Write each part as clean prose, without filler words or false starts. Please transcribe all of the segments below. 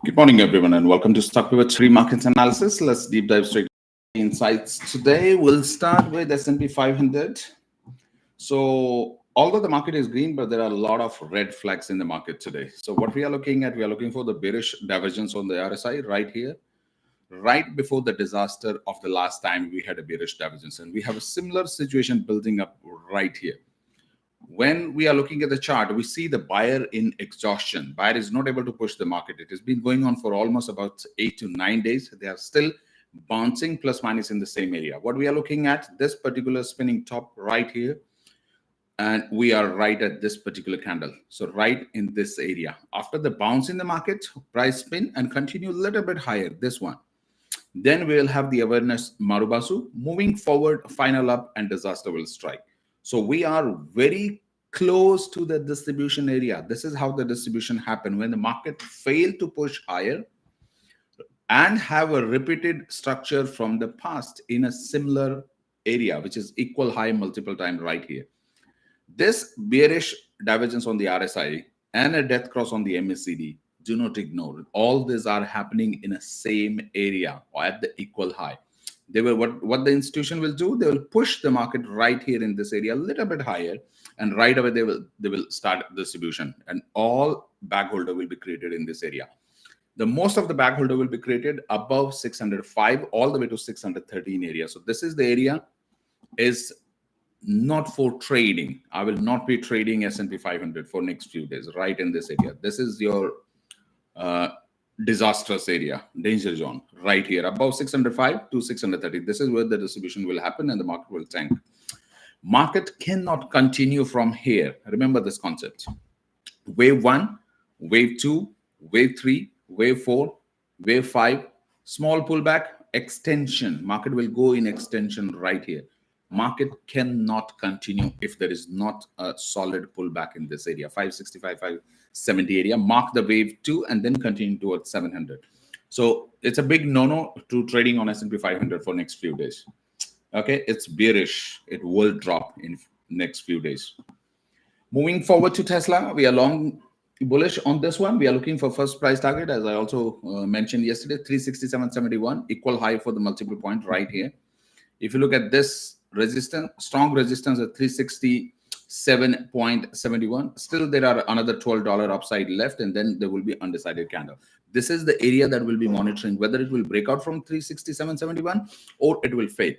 Good morning, everyone, and welcome to Stock Pivot 3 Markets Analysis. Let's deep dive straight into insights. Today, we'll start with S&P 500. So, although the market is green, but there are a lot of red flags in the market today. So, what we are looking at, we are looking for the bearish divergence on the RSI right here, right before the disaster of the last time we had a bearish divergence. And we have a similar situation building up right here. When we are looking at the chart, we see the buyer in exhaustion. Buyer is not able to push the market. It has been going on for almost about 8 to 9 days. They are still bouncing plus minus in the same area. What we are looking at, this particular spinning top right here, and we are right at this particular candle. So right in this area. After the bounce in the market, price spin and continue a little bit higher, this one. Then we will have the awareness Marubasu. Moving forward, final up and disaster will strike. So we are very close to the distribution area. This is how the distribution happened when the market failed to push higher and have a repeated structure from the past in a similar area, which is equal high multiple times right here. This bearish divergence on the RSI and a death cross on the MACD, do not ignore it. All these are happening in a same area or at the equal high. They will what the institution will do, they will push the market right here in this area a little bit higher, and right away they will start distribution, and all bag holder will be created in this area. The most of the bag holder will be created above 605 all the way to 613 area. So this is the area is not for trading. I will not be trading S&P 500 for next few days right in this area. This is your disastrous area, danger zone right here above 605 to 630. This is where the distribution will happen and the market will tank. Market cannot continue from here. Remember this concept. Wave 1, wave 2, wave 3, wave 4, wave 5, small pullback, extension. Market will go in extension right here. Market cannot continue if there is not a solid pullback in this area, 565, 570 area. Mark the wave 2 and then continue towards 700. So it's a big no-no to trading on S&P 500 for next few days. Okay, it's bearish. It will drop in next few days. Moving forward to Tesla, we are long bullish on this one. We are looking for first price target, as I also mentioned yesterday, 367.71, equal high for the multiple point right here. If you look at this resistance, strong resistance at 367.71, still there are another $12 upside left, and then there will be undecided candle. This is the area that we'll be monitoring, whether it will break out from 367.71 or it will fail.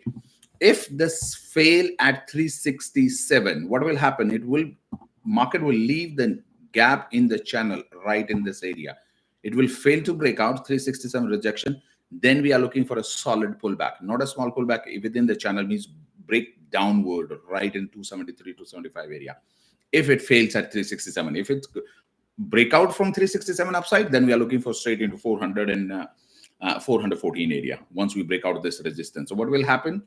If this fail at 367, what will happen? Market will leave the gap in the channel right in this area. It will fail to break out 367 rejection. Then we are looking for a solid pullback, not a small pullback within the channel, means break downward right in 273 to 75 area. If it fails at 367, if it break out from 367 upside, then we are looking for straight into 400 and 414 area once we break out this resistance. So what will happen?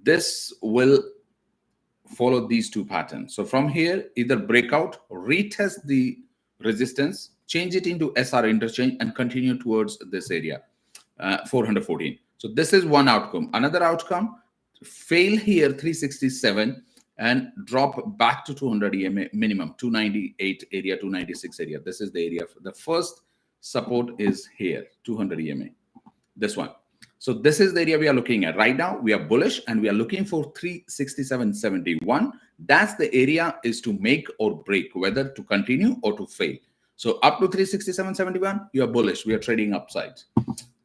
This will follow these two patterns. So from here, either break out, retest the resistance, change it into SR interchange, and continue towards this area, 414. So this is one outcome. Another outcome, fail here 367 and drop back to 200 EMA minimum, 298 area, 296 area. This is the area. The first support is here, 200 EMA, this one. So this is the area we are looking at right now. We are bullish and we are looking for 367.71. That's the area is to make or break, whether to continue or to fail. So up to 367.71, you are bullish. We are trading upside.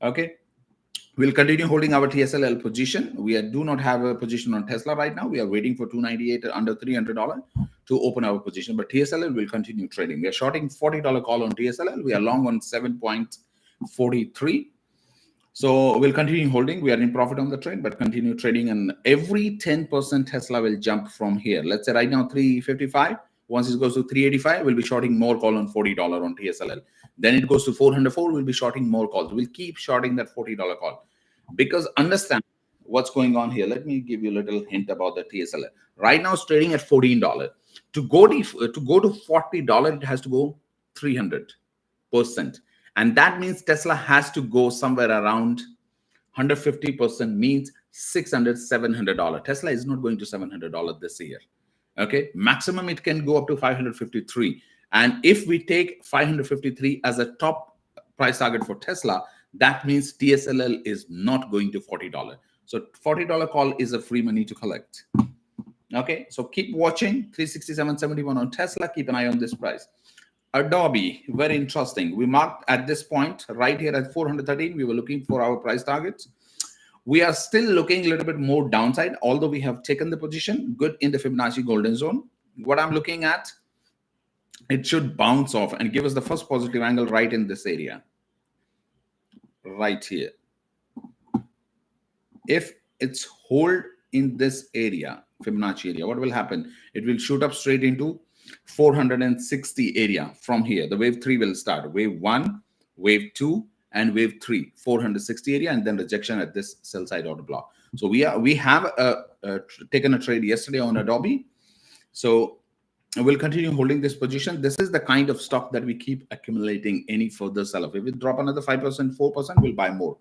Okay. We'll continue holding our TSLA position. We do not have a position on Tesla right now. We are waiting for 298 under $300 to open our position. But TSLA will continue trading. We are shorting $40 call on TSLA. We are long on 7.43. So we'll continue holding. We are in profit on the trade, but continue trading. And every 10% Tesla will jump from here. Let's say right now 355. Once it goes to 385, we'll be shorting more call on $40 on TSLL. Then it goes to 404, we'll be shorting more calls. We'll keep shorting that $40 call. Because understand what's going on here. Let me give you a little hint about the TSLL. Right now it's trading at $14. To go to $40, it has to go 300%. And that means Tesla has to go somewhere around 150%, means $600, $700. Tesla is not going to $700 this year. Okay, maximum it can go up to 553. And if we take 553 as a top price target for Tesla, that means TSLA is not going to $40. So $40 call is a free money to collect. Okay, so keep watching 367.71 on Tesla. Keep an eye on this price. Adobe, very interesting. We marked at this point right here at 413. We were looking for our price targets. We are still looking a little bit more downside, although we have taken the position good in the Fibonacci golden zone. What I'm looking at, it should bounce off and give us the first positive angle right in this area, right here. If it's hold in this area, Fibonacci area, what will happen? It will shoot up straight into 460 area from here. The wave 3 will start. Wave 1, wave 2, and wave 3, 460 area, and then rejection at this sell side order block. So we have taken a trade yesterday on Adobe. So we'll continue holding this position. This is the kind of stock that we keep accumulating any further sell-off. If it drop another 5%, 4%, we'll buy more.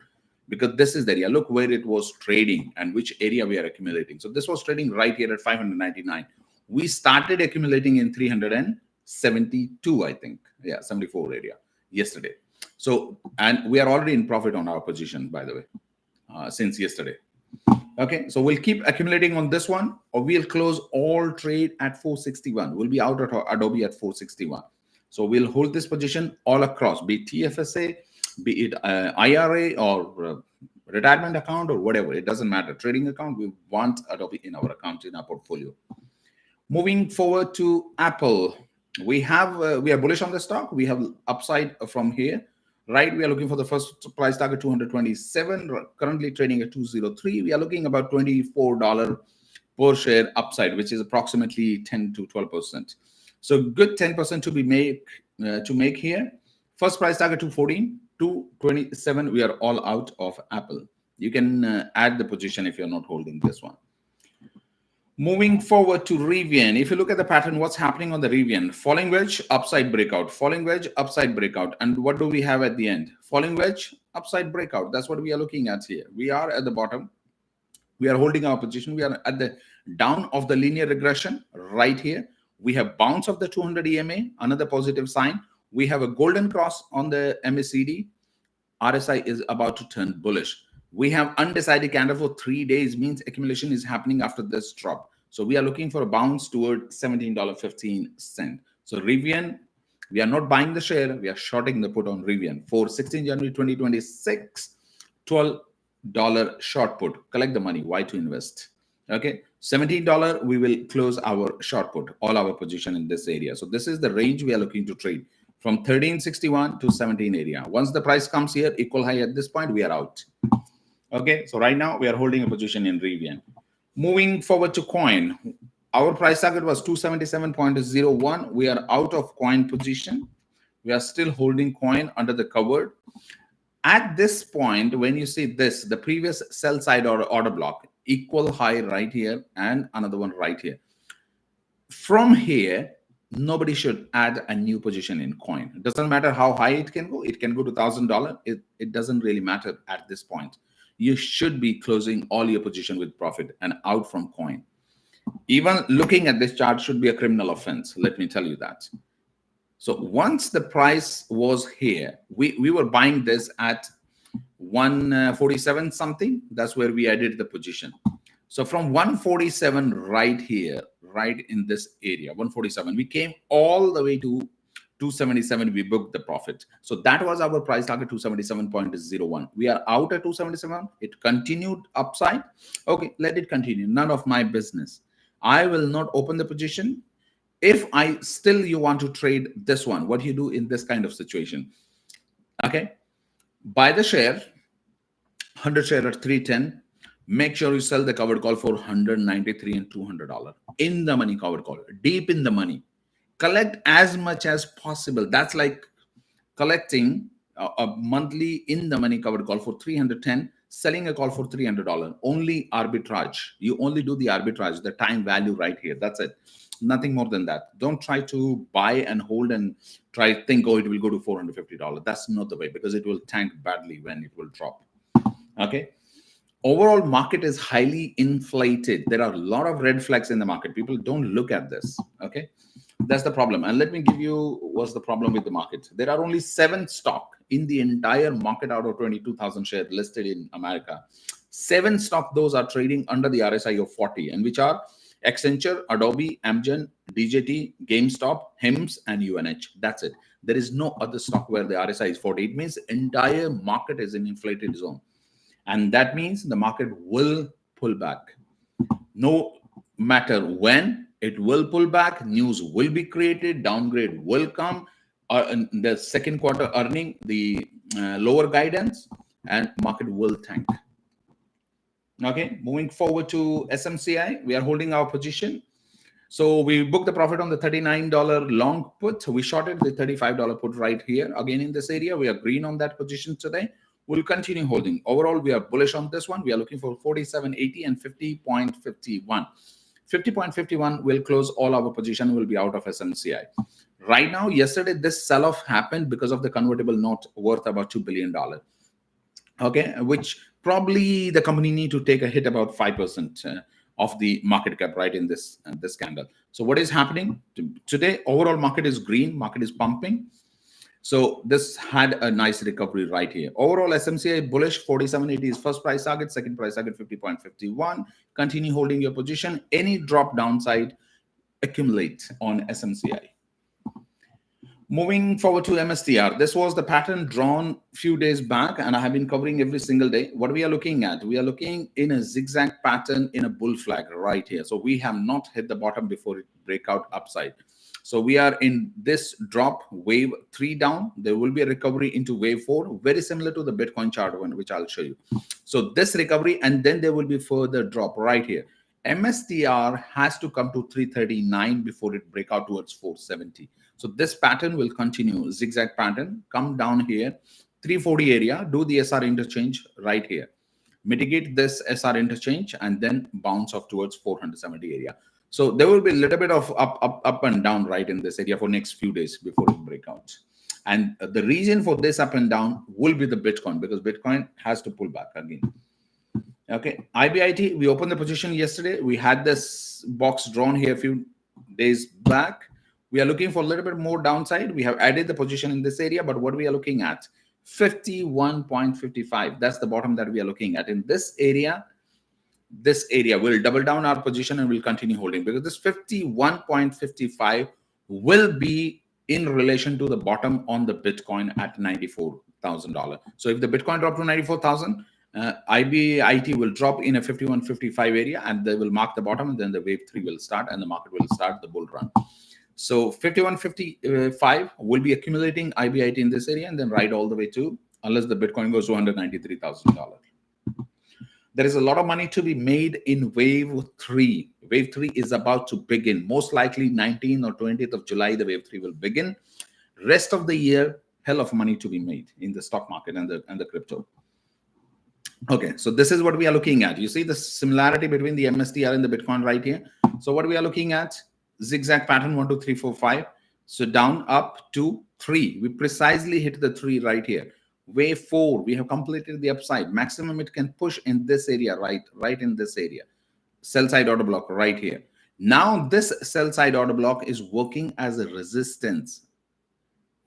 Because this is the area. Look where it was trading and which area we are accumulating. So this was trading right here at 599. We started accumulating in 372, I think. Yeah, 74 area yesterday. So, and we are already in profit on our position, by the way, since yesterday. Okay, so we'll keep accumulating on this one, or we'll close all trade at 461. We'll be out at Adobe at 461. So we'll hold this position all across, be it TFSA, be it IRA or retirement account or whatever. It doesn't matter. Trading account, we want Adobe in our account, in our portfolio. Moving forward to Apple, we are bullish on the stock. We have upside from here, right? We are looking for the first price target 227, currently trading at 203. We are looking about $24 per share upside, which is approximately 10 to 12%. So good 10% to make here. First price target 214, 227. We are all out of Apple. You can add the position if you're not holding this one. Moving forward to Rivian, if you look at the pattern, what's happening on the Rivian? Falling wedge, upside breakout, falling wedge, upside breakout. And what do we have at the end? Falling wedge, upside breakout. That's what we are looking at here. We are at the bottom. We are holding our position. We are at the down of the linear regression right here. We have bounce of the 200 EMA, another positive sign. We have a golden cross on the MACD. RSI is about to turn bullish. We have undecided candle for 3 days, means accumulation is happening after this drop. So we are looking for a bounce toward $17.15. So Rivian, we are not buying the share. We are shorting the put on Rivian for 16 January 2026, $12 short put. Collect the money. Why to invest? Okay, $17. We will close our short put, all our position in this area. So this is the range we are looking to trade from 1361 to 17 area. Once the price comes here, equal high at this point, we are out. Okay, so right now we are holding a position in Rivian. Moving forward to coin, our price target was 277.01. We are out of coin position. We are still holding coin under the cover. At this point, when you see this, the previous sell side order block, equal high right here and another one right here. From here, nobody should add a new position in coin. It doesn't matter how high it can go. It can go to $1,000. It doesn't really matter at this point. You should be closing all your position with profit and out from coin. Even looking at this chart should be a criminal offense. Let me tell you that. So once the price was here, we were buying this at 147 something. That's where we added the position. So from 147 right here, right in this area, 147, we came all the way to 277. We booked the profit. So that was our price target, 277.01. We are out at 277. It continued upside. Okay, let it continue. None of my business. I will not open the position. If you want to trade this one, what you do in this kind of situation? Okay, buy the share, 100 share at 310. Make sure you sell the covered call for $193 and $200 in the money covered call, deep in the money. Collect as much as possible. That's like collecting a monthly in the money covered call for 310, selling a call for $300. Only arbitrage. You only do the arbitrage, the time value right here. That's it. Nothing more than that. Don't try to buy and hold and think, oh, it will go to $450. That's not the way, because it will tank badly when it will drop. Okay. Overall market is highly inflated. There are a lot of red flags in the market. People don't look at this. Okay. That's the problem. And let me give you what's the problem with the market. There are only 7 stocks in the entire market out of 22,000 shares listed in America. 7 stock those are trading under the RSI of 40, and which are Accenture, Adobe, Amgen, DJT, GameStop, HIMS, and UNH. That's it. There is no other stock where the RSI is 40. It means the entire market is in inflated zone. And that means the market will pull back. No matter when, it will pull back. News will be created. Downgrade will come. In the second quarter earning, the lower guidance, and market will tank. Okay, moving forward to SMCI, we are holding our position. So we booked the profit on the $39 long put. We shorted the $35 put right here. Again, in this area, we are green on that position today. We'll continue holding. Overall, we are bullish on this one. We are looking for 47.80 and 50.51. 50.51 will close all our position, will be out of SMCI. Right now, yesterday, this sell-off happened because of the convertible note worth about $2 billion. Okay, which probably the company need to take a hit about 5% of the market cap right in this candle. So what is happening today? Overall market is green, market is pumping. So this had a nice recovery right here. Overall SMCI bullish, 47.80 is first price target, second price target 50.51. Continue holding your position. Any drop downside, accumulate on SMCI. Moving forward to MSTR, this was the pattern drawn a few days back, and I have been covering every single day. What we are looking at, we are looking in a zigzag pattern in a bull flag right here. So we have not hit the bottom before it break out upside. So we are in this drop, wave 3 down. There will be a recovery into wave 4, very similar to the Bitcoin chart one, which I'll show you. So this recovery, and then there will be further drop right here. MSTR has to come to 339 before it break out towards 470. So this pattern will continue, zigzag pattern, come down here, 340 area, do the SR interchange right here. Mitigate this SR interchange and then bounce off towards 470 area. So there will be a little bit of up and down right in this area for next few days before it break out. And the reason for this up and down will be the Bitcoin, because Bitcoin has to pull back again. Okay, IBIT, we opened the position yesterday. We had this box drawn here a few days back. We are looking for a little bit more downside. We have added the position in this area, but what we are looking at, 51.55. That's the bottom that we are looking at. In this area, we'll double down our position and we'll continue holding, because this 51.55 will be in relation to the bottom on the Bitcoin at $94,000. So if the Bitcoin drop to 94,000, IBIT will drop in a 51.55 area, and they will mark the bottom, and then the wave 3 will start and the market will start the bull run. So 51.55 will be accumulating IBIT in this area, and then ride all the way to, unless the Bitcoin goes to $193,000. There is a lot of money to be made in wave 3. Wave 3 is about to begin. Most likely 19th or 20th of July, the wave 3 will begin. Rest of the year, hell of money to be made in the stock market and the crypto. Okay, so this is what we are looking at. You see the similarity between the MSTR and the Bitcoin right here. So what we are looking at, zigzag pattern 1, 2, 3, 4, 5. So down, up, 2, 3. We precisely hit the 3 right here. Wave 4, we have completed the upside. Maximum it can push in this area, right in this area. Sell side order block right here. Now this sell side order block is working as a resistance.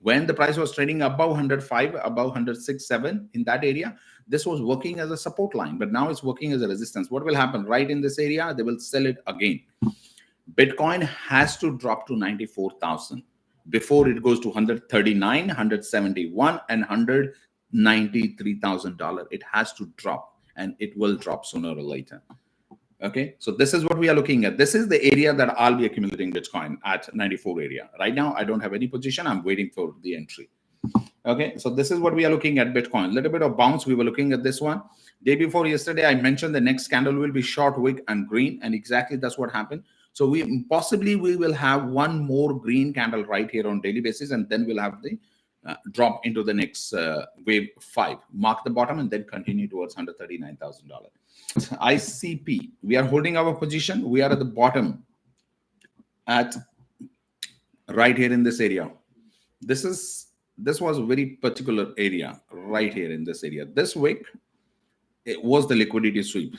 When the price was trading above 105, above 106, 7 in that area, this was working as a support line, but now it's working as a resistance. What will happen right in this area? They will sell it again. Bitcoin has to drop to 94,000 before it goes to 139, 171, and $193,000. It has to drop, and it will drop sooner or later. Okay, so this is what we are looking at. This is the area that I'll be accumulating Bitcoin at 94 area. Right now, I don't have any position. I'm waiting for the entry. Okay, so this is what we are looking at Bitcoin. A little bit of bounce. We were looking at this one. Day before yesterday, I mentioned the next candle will be short wick and green, and exactly that's what happened. So we will have one more green candle right here on daily basis, and then we'll have the drop into the next wave 5. Mark the bottom and then continue towards $139,000. ICP, we are holding our position. We are at the bottom at right here in this area. This was a very particular area right here in this area. This wick, it was the liquidity sweep.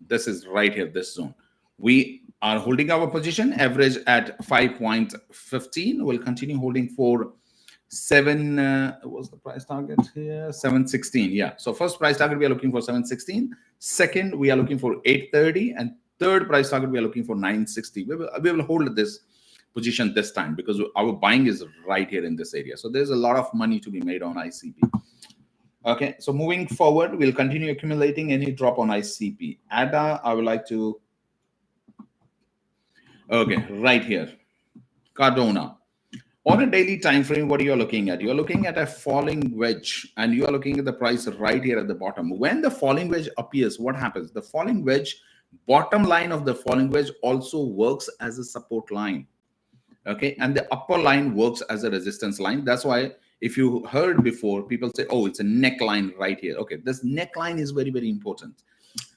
This is right here, this zone. We are holding our position, average at 5.15. We'll continue holding for what's the price target here? 716. Yeah. So first price target we are looking for 716. Second, we are looking for 830, and third price target we are looking for 960. We will hold this position this time because our buying is right here in this area. So there's a lot of money to be made on ICP. Okay. So moving forward, we'll continue accumulating any drop on ICP. ADA, I would like to. Okay, right here, Cardona. On a daily time frame, what you're looking at? You're looking at a falling wedge, and you are looking at the price right here at the bottom. When the falling wedge appears, what happens? The falling wedge, bottom line of the falling wedge also works as a support line. Okay, and the upper line works as a resistance line. That's why if you heard before, people say, oh, it's a neckline right here. Okay, this neckline is very, very important.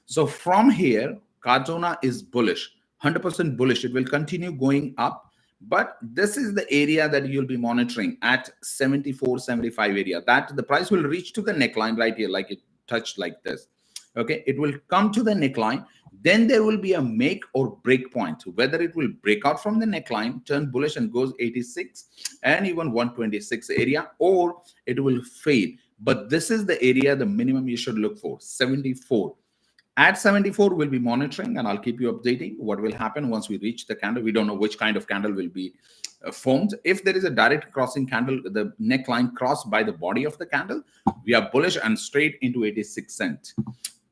So from here, Cardona is bullish, 100% bullish. It will continue going up. But this is the area that you'll be monitoring at 74, 75 area. That the price will reach to the neckline right here, like it touched like this. Okay, it will come to the neckline. Then there will be a make or break point, whether it will break out from the neckline, turn bullish and goes 86 and even 126 area, or it will fail. But this is the area, the minimum you should look for, 74. At 74, we'll be monitoring, and I'll keep you updating what will happen once we reach the candle. We don't know which kind of candle will be formed. If there is a direct crossing candle, the neckline crossed by the body of the candle, we are bullish and straight into 86 cents.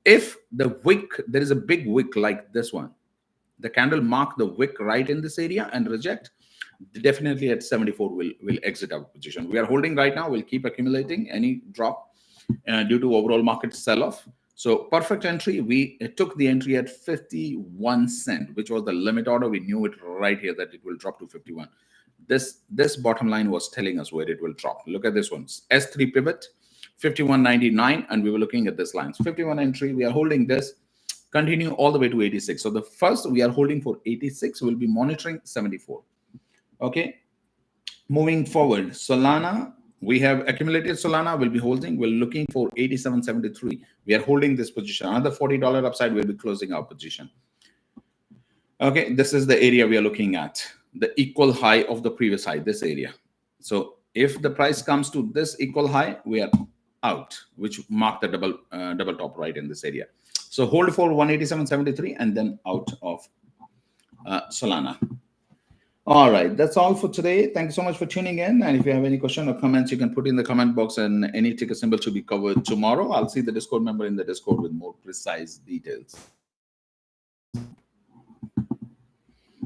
If the wick, there is a big wick like this one, the candle mark the wick right in this area and reject, definitely at 74 we'll exit our position. We are holding right now. We'll keep accumulating any drop due to overall market sell-off. So perfect entry, we took the entry at 51 cents, which was the limit order. We knew it right here that it will drop to 51. This bottom line was telling us where it will drop. Look at this one, S3 pivot, 51.99, and we were looking at this line. 51 entry, we are holding this, continue all the way to 86. So the first we are holding for 86, we'll be monitoring 74. Okay, moving forward, Solana. We have accumulated Solana, we'll be holding. We're looking for 87.73. We are holding this position. Another $40 upside, we'll be closing our position. Okay, this is the area we are looking at. The equal high of the previous high, this area. So if the price comes to this equal high, we are out, which mark the double top right in this area. So hold for 187.73 and then out of Solana. All right, that's all for today. Thank you so much for tuning in. And if you have any question or comments, you can put in the comment box, and any ticker symbol to be covered tomorrow. I'll see the Discord member in the Discord with more precise details.